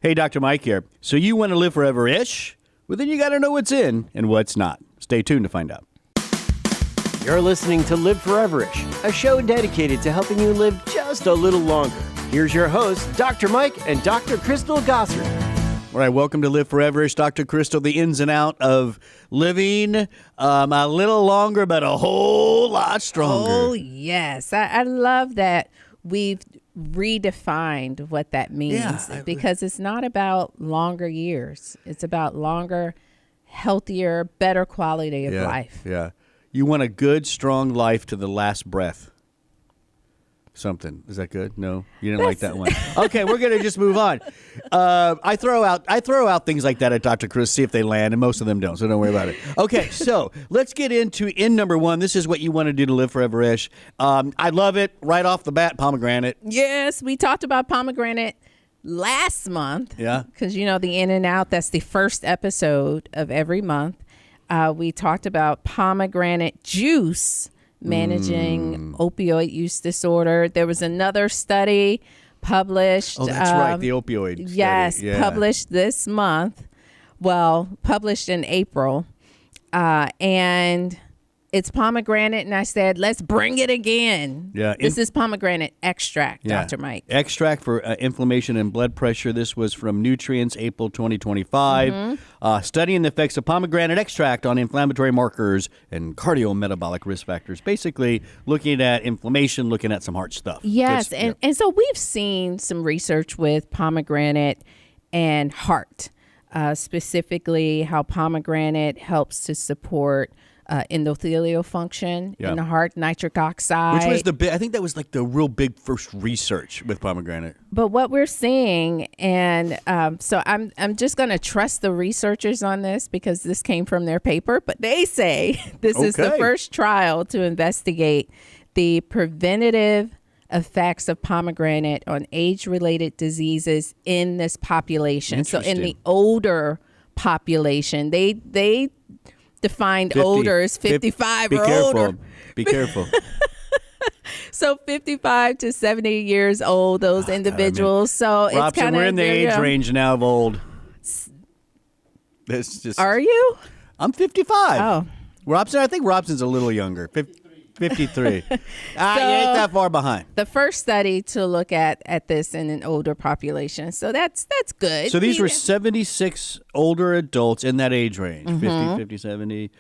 Hey, Dr. Mike here. So you want to live forever-ish? Well, then you got to know what's in and what's not. Stay tuned to find out. You're listening to Live Foreverish, a show dedicated to helping you live just a little longer. Here's your hosts, Dr. Mike and Dr. Crystal Gossard. All right, welcome to Live Foreverish. Dr. Crystal, the ins and out of living a little longer, but a whole lot stronger. Oh, yes. I love that we've redefined what that means because it's not about longer years. It's about longer, healthier, better quality of life. Yeah. You want a good, strong life to the last breath. Something. Is that good? No? You didn't like that one. Okay, we're going to just move on. I throw out things like that at Dr. Chris, see if they land, and most of them don't, so don't worry about it. Okay, so let's get into number one. This is what you want to do to live forever-ish. I love it right off the bat, pomegranate. Yes, we talked about pomegranate last month. Yeah. Because, you know, the in and out, that's the first episode of every month. We talked about pomegranate juice managing opioid use disorder. There was another study published. Oh, that's right, the opioid study. Yes, published this month. Well, published in April. And it's pomegranate, and I said, let's bring it again. Yeah, this is pomegranate extract, Dr. Mike. Extract for inflammation and blood pressure. This was from Nutrients, April 2025. Studying the effects of pomegranate extract on inflammatory markers and cardiometabolic risk factors. Basically, looking at inflammation, looking at some heart stuff. Yes, and so we've seen some research with pomegranate and heart, specifically how pomegranate helps to support endothelial function in the heart, nitric oxide. Which was I think that was like the real big first research with pomegranate. But what we're seeing, and so I'm just going to trust the researchers on this because this came from their paper, but they say this is the first trial to investigate the preventative effects of pomegranate on age-related diseases in this population. So in the older population, they defined 50, older as 55 or older. Be careful. So 55 to 70 years old, those individuals. So Robson, it's kind of, we're in the age range now of old. Are you? I'm 55. Oh. Robson, I think Robson's a little younger. 53. You ain't that far behind. The first study to look at this in an older population. So that's good. So these were 76 older adults in that age range, 50, 70.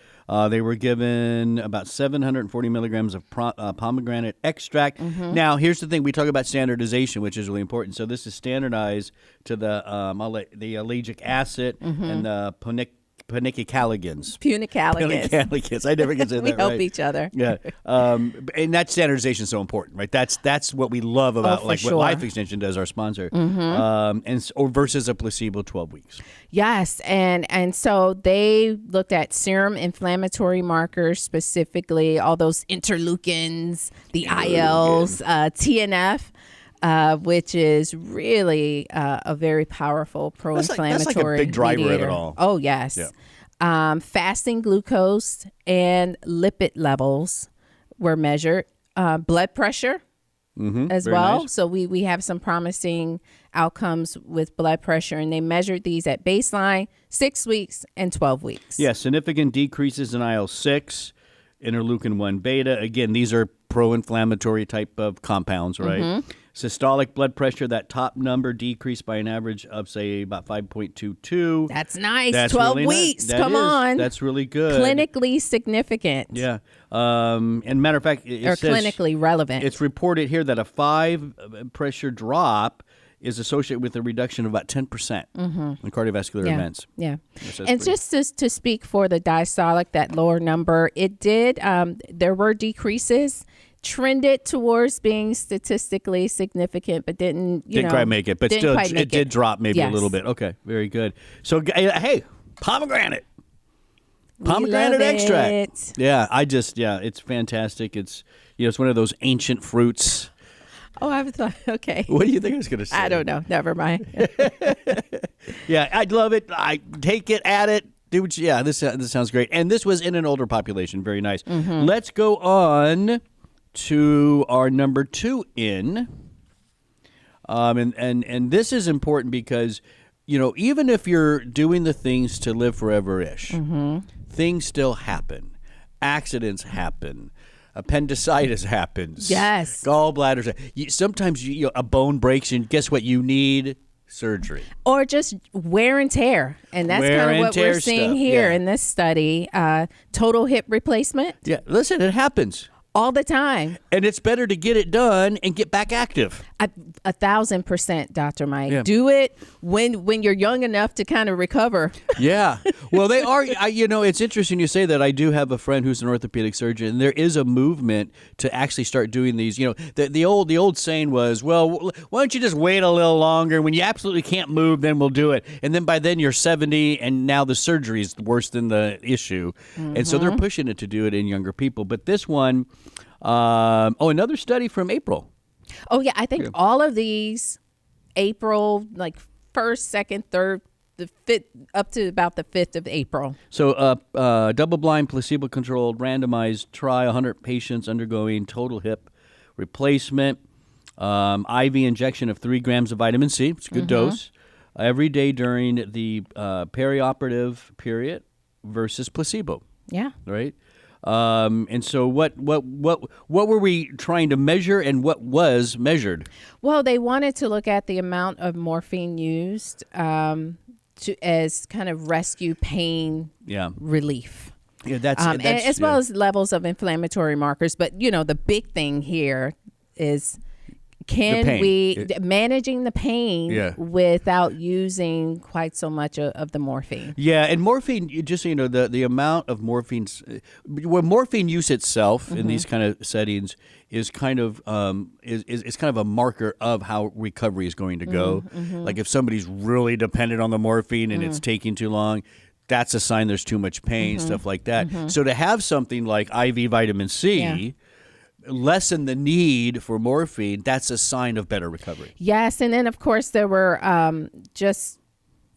They were given about 740 milligrams of pomegranate extract. Now, here's the thing. We talk about standardization, which is really important. So this is standardized to the ellagic acid and the Punicalligans. I never get to say that We right. help each other. Yeah. And that standardization is so important, right? That's what we love about what Life Extension does, our sponsor. Or versus a placebo 12 weeks. Yes. And so they looked at serum inflammatory markers, specifically all those interleukins, the ILs, TNF. Which is really a very powerful pro-inflammatory That's like a big driver mediator. of it all. Oh, yes. Yeah. Fasting glucose and lipid levels were measured. Blood pressure as Very well. nice. So we have some promising outcomes with blood pressure, and they measured these at baseline, 6 weeks, and 12 weeks. Yeah, significant decreases in IL-6, interleukin-1 beta. Again, these are pro-inflammatory type of compounds, right? Systolic blood pressure, that top number decreased by an average of, say, about 5.22. That's nice. That's 12 really weeks. Come on. That's really good. Clinically significant. Yeah. And matter of fact, it says clinically relevant. It's reported here that a 5 pressure drop is associated with a reduction of about 10% in cardiovascular events. Yeah. And just to speak for the diastolic, that lower number, it did, there were decreases, trended towards being statistically significant, but didn't quite make it. But still, it did drop maybe a little bit. Okay, very good. So, hey, pomegranate. Pomegranate extract. Yeah, it's fantastic. It's one of those ancient fruits. Oh, I thought, okay. What do you think I was going to say? I don't know. Never mind. Yeah, I love it. I take it, add it. This sounds great. And this was in an older population. Very nice. Let's go on to our number 2 in. And this is important because even if you're doing the things to live forever-ish, things still happen. Accidents happen. Appendicitis happens. Yes. Gallbladders. Sometimes a bone breaks, and guess what? You need surgery. Or just wear and tear. And that's kind of what we're seeing here in this study. Total hip replacement. Yeah, listen, it happens. All the time. And it's better to get it done and get back active. 1,000%, Dr. Mike. Yeah. Do it when you're young enough to kind of recover. Yeah. Well, they are, it's interesting you say that. I do have a friend who's an orthopedic surgeon, and there is a movement to actually start doing these. The old saying was, well, why don't you just wait a little longer? When you absolutely can't move, then we'll do it. And then by then you're 70, and now the surgery is worse than the issue. And so they're pushing it to do it in younger people. But this one, another study from April. Oh, yeah. I think all of these, April, like 1st, 2nd, 3rd, the 5th, up to about the 5th of April. So double-blind, placebo-controlled, randomized trial, 100 patients undergoing total hip replacement, IV injection of 3 grams of vitamin C. It's a good dose. Every day during the perioperative period versus placebo. Yeah. Right? And so what were we trying to measure, and what was measured? Well, they wanted to look at the amount of morphine used as kind of rescue pain relief. Yeah, that's as well as levels of inflammatory markers. But, the big thing here is managing the pain without using quite so much of the morphine. Yeah, and morphine, just so you know, the amount of morphine use itself in these kind of settings is kind of is kind of a marker of how recovery is going to go. Like if somebody's really dependent on the morphine and it's taking too long, that's a sign there's too much pain, stuff like that. So to have something like IV vitamin C lessen the need for morphine, that's a sign of better recovery. Yes, and then of course there were just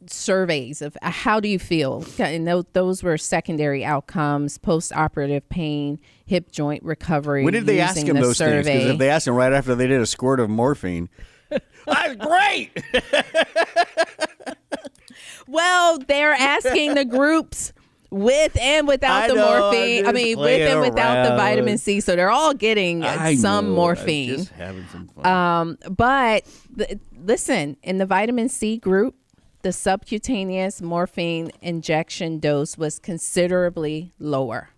surveys of how do you feel, and those were secondary outcomes: post-operative pain, hip joint recovery. When did they ask him those things? Because if they asked him right after they did a squirt of morphine, that's great. Well, they're asking the groups with and without the morphine. With and without the vitamin C. So they're all getting some morphine. I'm just having some fun. But listen, in the vitamin C group, the subcutaneous morphine injection dose was considerably lower.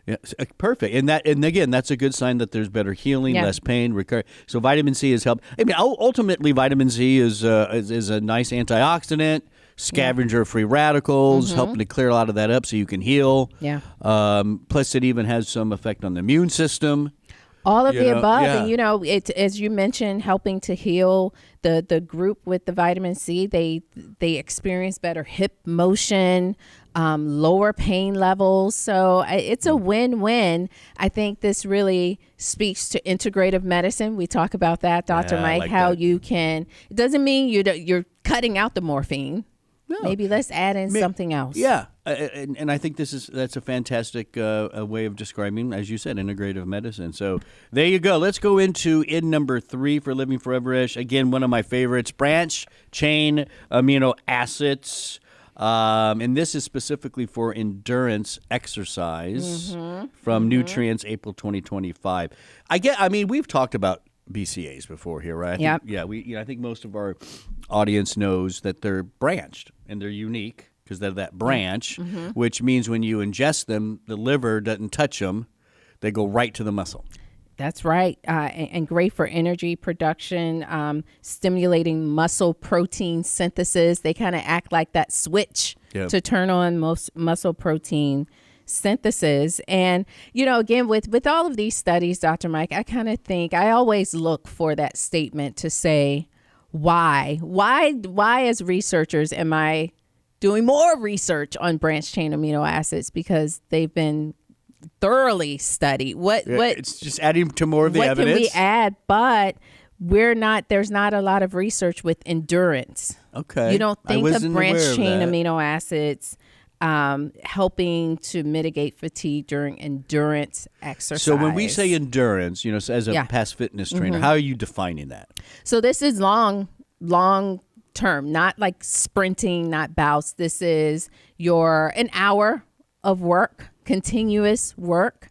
Yeah, perfect. And again, that's a good sign that there's better healing, less pain, recovery. So vitamin C has helped. Ultimately, vitamin C is a nice antioxidant, scavenger of free radicals, helping to clear a lot of that up so you can heal. Yeah. Plus, it even has some effect on the immune system. All of the above. And, it, as you mentioned, helping to heal the group with the vitamin C, they experience better hip motion, lower pain levels. So it's a win-win. I think this really speaks to integrative medicine. We talk about that, Dr. Mike, like how you can, it doesn't mean you're cutting out the morphine. No. Maybe let's add in something else. Yeah, and I think that's a fantastic way of describing, as you said, integrative medicine. So there you go. Let's go into number 3 for Living Foreverish. Again, one of my favorites, branch chain amino acids. And this is specifically for endurance exercise from Nutrients, April 2025. We've talked about BCAAs before here, right? I think most of our audience knows that they're branched and they're unique because they're that branch, which means when you ingest them, the liver doesn't touch them; they go right to the muscle. That's right, and great for energy production, stimulating muscle protein synthesis. They kind of act like that switch to turn on most muscle protein synthesis. And, again, with all of these studies, Dr. Mike, I kind of think I always look for that statement to say, why as researchers am I doing more research on branched chain amino acids? Because they've been thoroughly studied. It's just adding to more of the evidence. What can we add? But there's not a lot of research with endurance. Okay. You don't think of branched chain amino acids helping to mitigate fatigue during endurance exercise. So when we say endurance, as a past fitness trainer, how are you defining that? So this is long-term term, not like sprinting, not bouts. This is an hour of work, continuous work.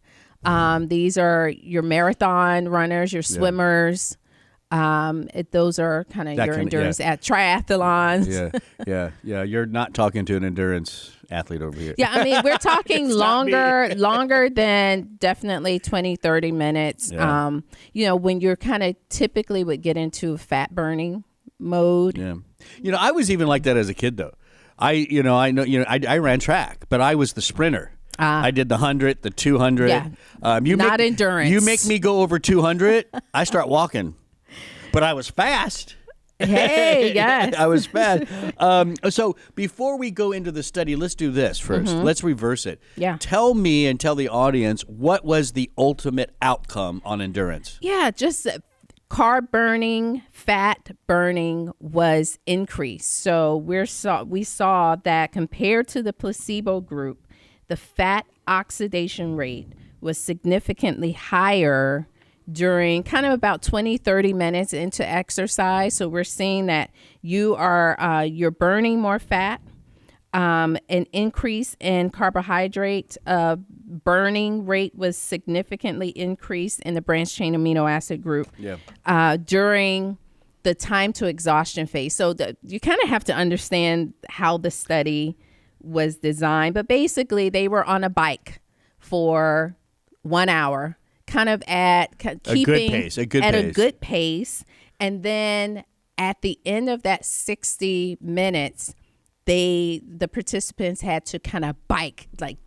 These are your marathon runners, your swimmers. Those are kind of your endurance at triathlons. Yeah. You're not talking to an endurance athlete over here. Yeah, I mean, we're talking longer than definitely 20, 30 minutes. Yeah. When you're kind of typically would get into fat burning mode. Yeah. I was even like that as a kid, though. I ran track, but I was the sprinter. I did the 100, the 200. Yeah. Not endurance. You make me go over 200, I start walking. But I was fast. Hey, yes. I was fast. So before we go into the study, let's do this first. Let's reverse it. Yeah. Tell me and tell the audience, what was the ultimate outcome on endurance? Yeah, just carb burning, fat burning was increased. So we saw that compared to the placebo group, the fat oxidation rate was significantly higher during kind of about 20, 30 minutes into exercise. So we're seeing that you're burning more fat, an increase in carbohydrate burning rate was significantly increased in the branched chain amino acid group during the time to exhaustion phase. So you kind of have to understand how the study was designed. But basically, they were on a bike for 1 hour, kind of keeping a good pace. And then at the end of that 60 minutes, the participants had to kind of bike, like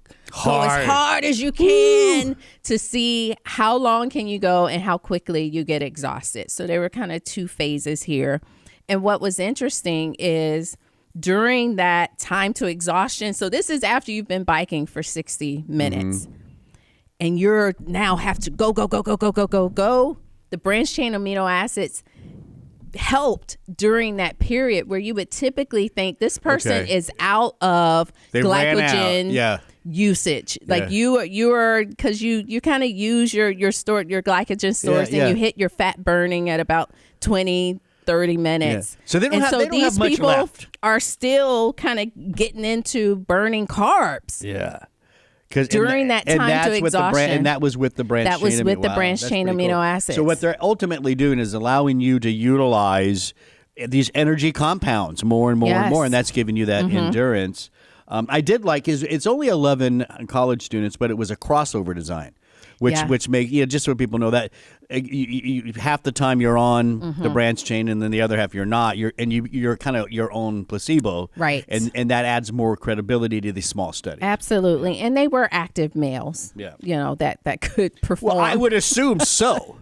go as hard as you can to see how long can you go and how quickly you get exhausted. So there were kind of two phases here. And what was interesting is during that time to exhaustion, so this is after you've been biking for 60 minutes, and you're now have to go. The branched chain amino acids helped during that period where you would typically think this person is out of glycogen usage. Like you are because you kind of use your glycogen stores and you hit your fat burning at about 20, 30 minutes. So they don't have these much people left. Are still kind of getting into burning carbs. Yeah. During that time to exhaustion. And that was with the branched chain. That was with the branched chain amino acids. So what they're ultimately doing is allowing you to utilize these energy compounds more and more and more, and that's giving you that endurance. I did like it's only 11 college students, but it was a crossover design. Which make just so people know that you half the time you're on the branched chain and then the other half you're not. You're kind of your own placebo, right? And that adds more credibility to these small studies. Absolutely, and they were active males. Yeah, that could perform. Well, I would assume so.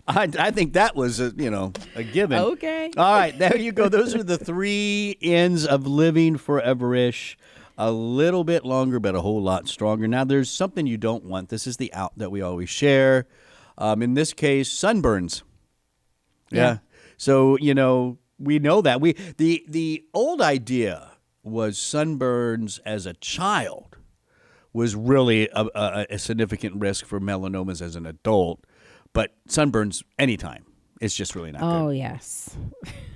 I think that was a given. Okay. All right, there you go. Those are the 3 ends of living foreverish. A little bit longer, but a whole lot stronger. Now, there's something you don't want. This is the out that we always share. In this case, sunburns. Yeah. So, we know that. The old idea was sunburns as a child was really a significant risk for melanomas as an adult. But sunburns anytime. It's just really not good. Oh, yes.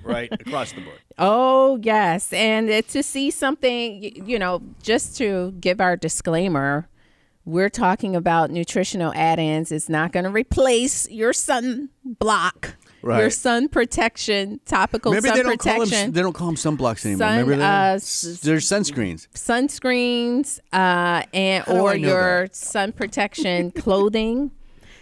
Right? Across the board. Oh, yes. And to see something, just to give our disclaimer, we're talking about nutritional add-ins. It's not going to replace your sun block, your sun protection, topical sun protection. They don't call them sunblocks anymore. Remember that? There's sunscreens. Sunscreens or your sun protection clothing.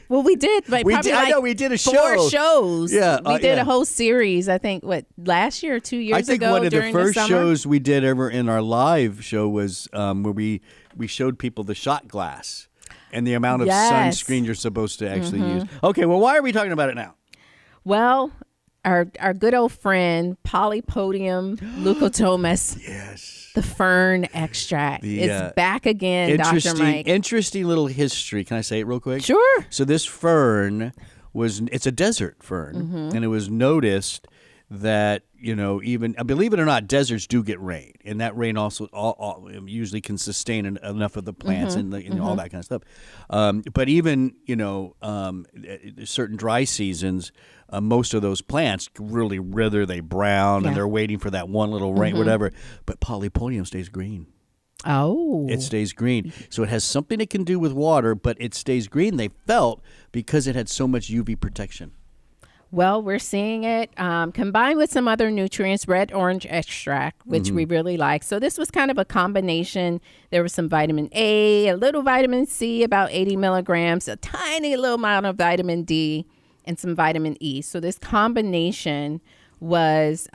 Well, we did. We did a show. 4 shows. Yeah, we did a whole series. I think last year or 2 years ago. I think one of the first summer? shows we did ever in our live show was where we showed people the shot glass and the amount of sunscreen you're supposed to actually use. Okay, well, why are we talking about it now? Well, our good old friend Polypodium leucotomos. Yes. The fern extract is back again, Dr. Mike. Interesting little history. Can I say it real quick? Sure. So this fern it's a desert fern, and it was noticed that, even believe it or not, deserts do get rain, and that rain also usually can sustain enough of the plants and all that kind of stuff. But even certain dry seasons, most of those plants really wither, they brown, and they're waiting for that one little rain, whatever. But Polypodium stays green. Oh. It stays green. So it has something it can do with water, but it stays green, they felt, because it had so much UV protection. Well, we're seeing it combined with some other nutrients, red orange extract, which we really like. So this was kind of a combination. There was some vitamin A, a little vitamin C, about 80 milligrams, a tiny little amount of vitamin D, and some vitamin E. So this combination was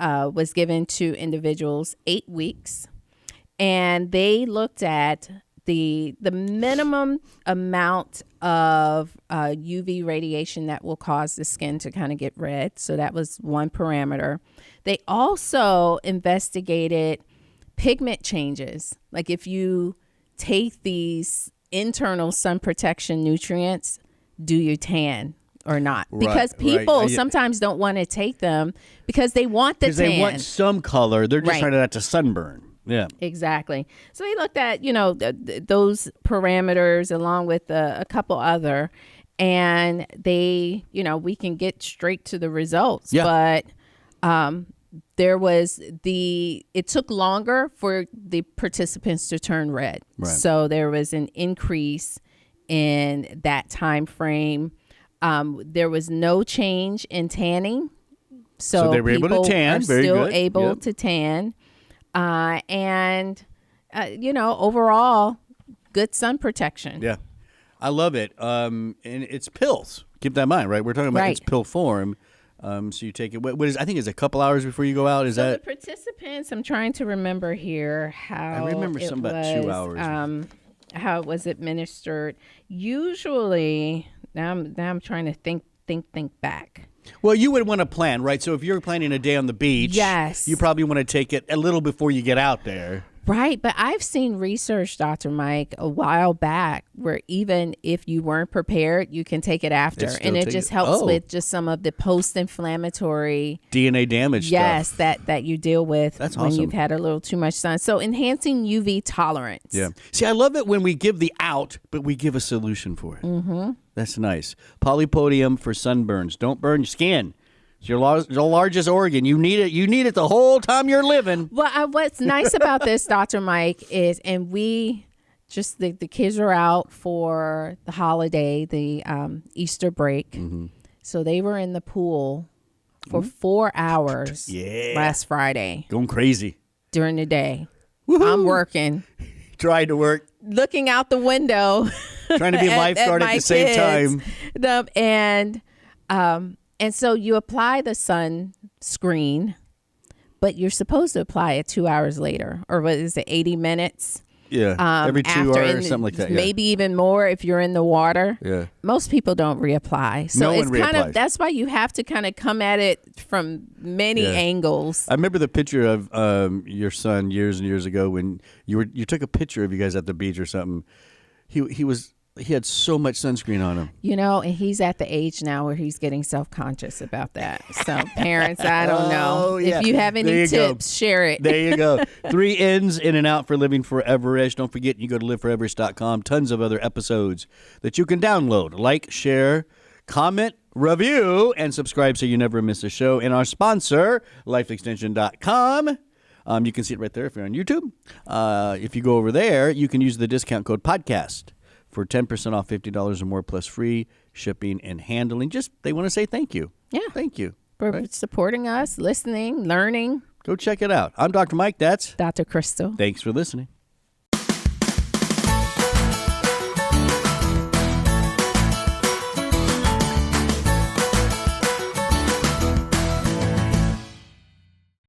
given to individuals 8 weeks. And they looked at the minimum amount of UV radiation that will cause the skin to kind of get red. So that was one parameter. They also investigated pigment changes. Like if you take these internal sun protection nutrients, do you tan or not? Because people sometimes don't want to take them because they want the tan. Because they want some color. They're just trying not to sunburn. Yeah, exactly. So we looked at, those parameters along with a couple other, and they, we can get straight to the results. Yeah. But it took longer for the participants to turn red. Right. So there was an increase in that time frame. There was no change in tanning. So they were able to tan. Very still good. able to tan. Overall, good sun protection. Yeah, I love it. And it's pills. Keep that in mind, right? We're talking about it's pill form. So you take it. What is? I think it's a couple hours before you go out. Is that the participants? I'm trying to remember here how. I remember something about 2 hours. How it was administered. Usually, now I'm trying to think back. Well, you would want to plan, right? So if you're planning a day on the beach, yes, you probably want to take it a little before you get out there. Right. But I've seen research, Dr. Mike, a while back where even if you weren't prepared, you can take it after. And it just helps with just some of the post-inflammatory DNA damage stuff. That you deal with when you've had a little too much sun. So enhancing UV tolerance. Yeah. See, I love it when we give the out, but we give a solution for it. Mm-hmm. That's nice. Polypodium for sunburns. Don't burn your skin. It's your largest organ. You need it. You need it the whole time you're living. Well, what's nice about this, Dr. Mike, is, and we just the kids are out for the holiday, the Easter break. Mm-hmm. So they were in the pool for 4 hours last Friday. Going crazy. During the day. Woo-hoo. I'm working. Trying to work. Looking out the window. Trying to be a lifeguard at the same time. And so you apply the sunscreen, but you're supposed to apply it 2 hours later, or what is it, 80 minutes? Yeah, every 2 hours or something like that. Yeah. Maybe even more if you're in the water. Yeah. Most people don't reapply. So it's kind of, that's why you have to kind of come at it from many angles. I remember the picture of your son years and years ago when you took a picture of you guys at the beach or something. He had so much sunscreen on him. And he's at the age now where he's getting self-conscious about that. So parents, I don't know. If you have any tips, share it. There you go. 3 ins in and out for Living Foreverish. Don't forget, you go to liveforeverish.com. Tons of other episodes that you can download. Like, share, comment, review, and subscribe so you never miss a show. And our sponsor, lifeextension.com. You can see it right there if you're on YouTube. If you go over there, you can use the discount code podcast for 10% off $50 or more plus free shipping and handling. They want to say thank you. Yeah. Thank you. For supporting us, listening, learning. Go check it out. I'm Dr. Mike. That's Dr. Crystal. Thanks for listening.